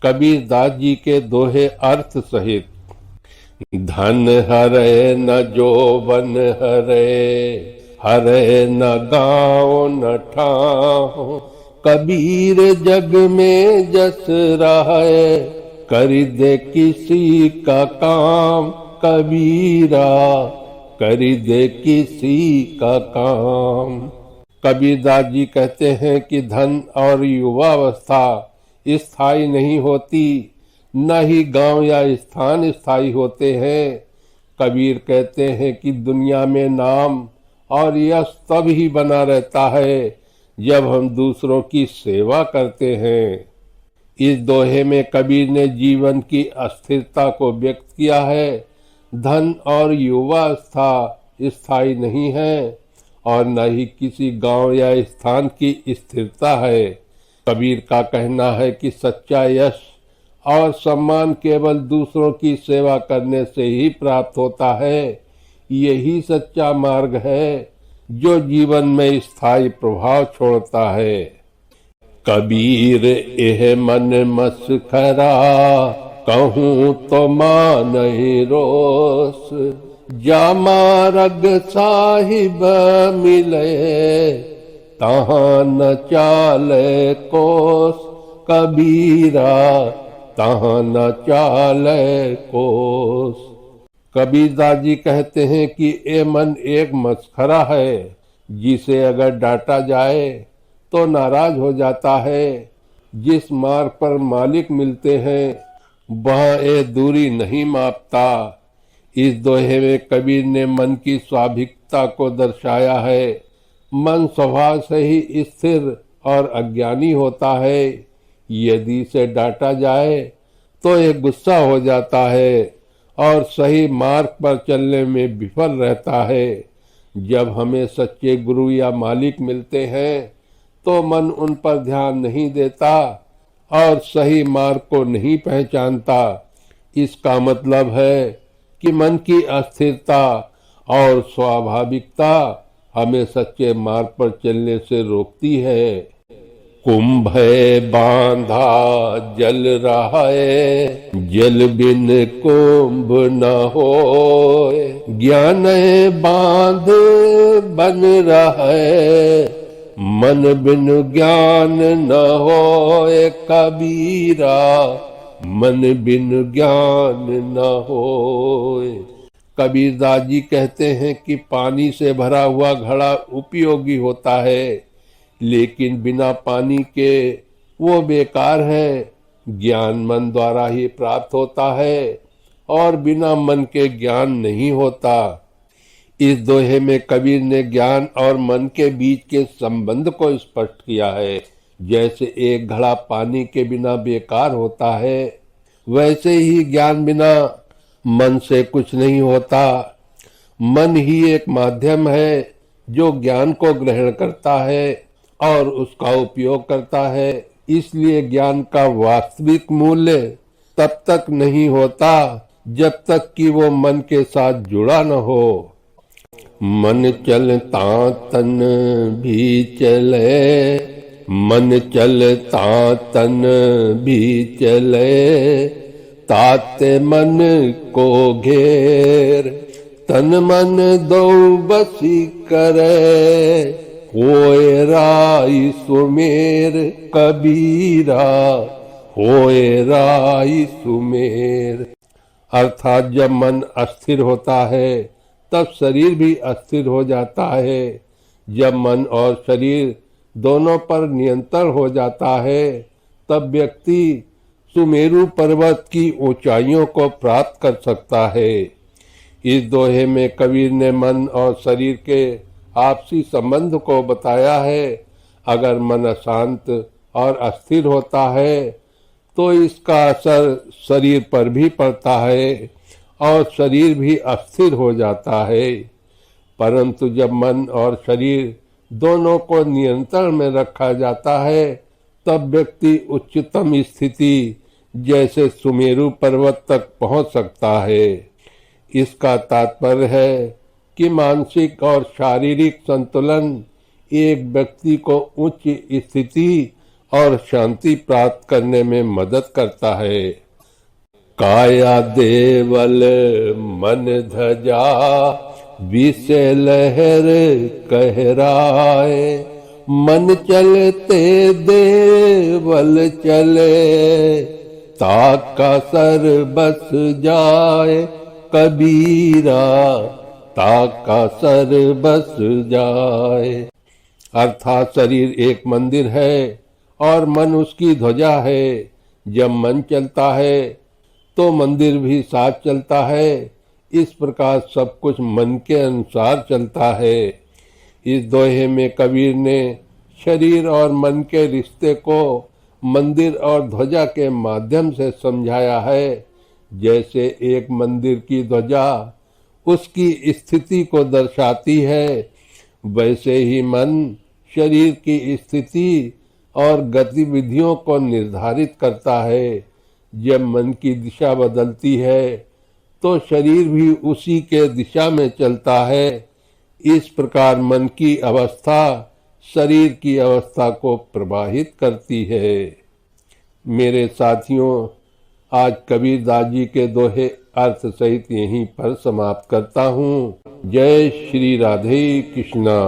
कबीर दास जी के दोहे अर्थ सहित। धन हरे न जोबन हरे, हरे न गाँव न ठाव। कबीर जग में जस रहे, कर दे किसी का काम। कबीरा कर दे किसी का काम। कबीरदास जी कहते हैं कि धन और युवावस्था स्थायी नहीं होती, न ही गांव या स्थान स्थायी होते हैं। कबीर कहते हैं कि दुनिया में नाम और यश तब ही बना रहता है जब हम दूसरों की सेवा करते हैं। इस दोहे में कबीर ने जीवन की अस्थिरता को व्यक्त किया है। धन और युवावस्था स्थायी नहीं है और न ही किसी गांव या स्थान की स्थिरता है। कबीर का कहना है कि सच्चा यश और सम्मान केवल दूसरों की सेवा करने से ही प्राप्त होता है। यही सच्चा मार्ग है जो जीवन में स्थायी प्रभाव छोड़ता है। कबीर एह मन मसखरा, कहूँ तो मानहि रोस। जा मारग साहिब मिले, तहाँ न चाले कोस। कबीरा तहाँ न चाले कोस। कबीरदास जी कहते हैं कि ये मन एक मस्खरा है, जिसे अगर डांटा जाए तो नाराज हो जाता है। जिस मार्ग पर मालिक मिलते हैं वहाँ ये दूरी नहीं मापता। इस दोहे में कबीर ने मन की स्वाभाविकता को दर्शाया है। मन स्वभाव से ही स्थिर और अज्ञानी होता है। यदि इसे डांटा जाए तो ये गुस्सा हो जाता है और सही मार्ग पर चलने में विफल रहता है। जब हमें सच्चे गुरु या मालिक मिलते हैं तो मन उन पर ध्यान नहीं देता और सही मार्ग को नहीं पहचानता। इसका मतलब है कि मन की अस्थिरता और स्वाभाविकता हमें सच्चे मार्ग पर चलने से रोकती है। कुंभ बांधा जल रहा है, जल बिन कुंभ न होए। ज्ञान बांध बन रहा है, मन बिन ज्ञान न होए। कबीरा मन बिन ज्ञान न होए। कबीरदास जी कहते हैं कि पानी से भरा हुआ घड़ा उपयोगी होता है, लेकिन बिना पानी के वो बेकार है। ज्ञान मन द्वारा ही प्राप्त होता है और बिना मन के ज्ञान नहीं होता। इस दोहे में कबीर ने ज्ञान और मन के बीच के संबंध को स्पष्ट किया है। जैसे एक घड़ा पानी के बिना बेकार होता है, वैसे ही ज्ञान बिना मन से कुछ नहीं होता। मन ही एक माध्यम है जो ज्ञान को ग्रहण करता है और उसका उपयोग करता है। इसलिए ज्ञान का वास्तविक मूल्य तब तक नहीं होता जब तक कि वो मन के साथ जुड़ा न हो। मन चलता तन भी चले, मन चलता तन भी चले। ताते मन को घेर, तन मन दो बसी करे। होए राई सुमेर, कबीरा होए राई सुमेर। अर्थात जब मन अस्थिर होता है तब शरीर भी अस्थिर हो जाता है। जब मन और शरीर दोनों पर नियंत्रण हो जाता है तब व्यक्ति सुमेरु पर्वत की ऊंचाइयों को प्राप्त कर सकता है। इस दोहे में कबीर ने मन और शरीर के आपसी संबंध को बताया है। अगर मन अशांत और अस्थिर होता है तो इसका असर शरीर पर भी पड़ता है और शरीर भी अस्थिर हो जाता है। परंतु जब मन और शरीर दोनों को नियंत्रण में रखा जाता है तब व्यक्ति उच्चतम स्थिति जैसे सुमेरु पर्वत तक पहुंच सकता है। इसका तात्पर्य है कि मानसिक और शारीरिक संतुलन एक व्यक्ति को उच्च स्थिति और शांति प्राप्त करने में मदद करता है। काया देवल मन धजा, विषय लहर कहराए, मन चलते देवल चले, ताका सर बस जाए कबीरा, ताका सर बस जाए। अर्थात शरीर एक मंदिर है और मन उसकी ध्वजा है। जब मन चलता है तो मंदिर भी साथ चलता है। इस प्रकार सब कुछ मन के अनुसार चलता है। इस दोहे में कबीर ने शरीर और मन के रिश्ते को मंदिर और ध्वजा के माध्यम से समझाया है। जैसे एक मंदिर की ध्वजा उसकी स्थिति को दर्शाती है, वैसे ही मन शरीर की स्थिति और गतिविधियों को निर्धारित करता है। जब मन की दिशा बदलती है तो शरीर भी उसी के दिशा में चलता है। इस प्रकार मन की अवस्था शरीर की अवस्था को प्रभावित करती है। मेरे साथियों, आज कबीरदास जी के दोहे अर्थ सहित यहीं पर समाप्त करता हूँ। जय श्री राधे कृष्णा।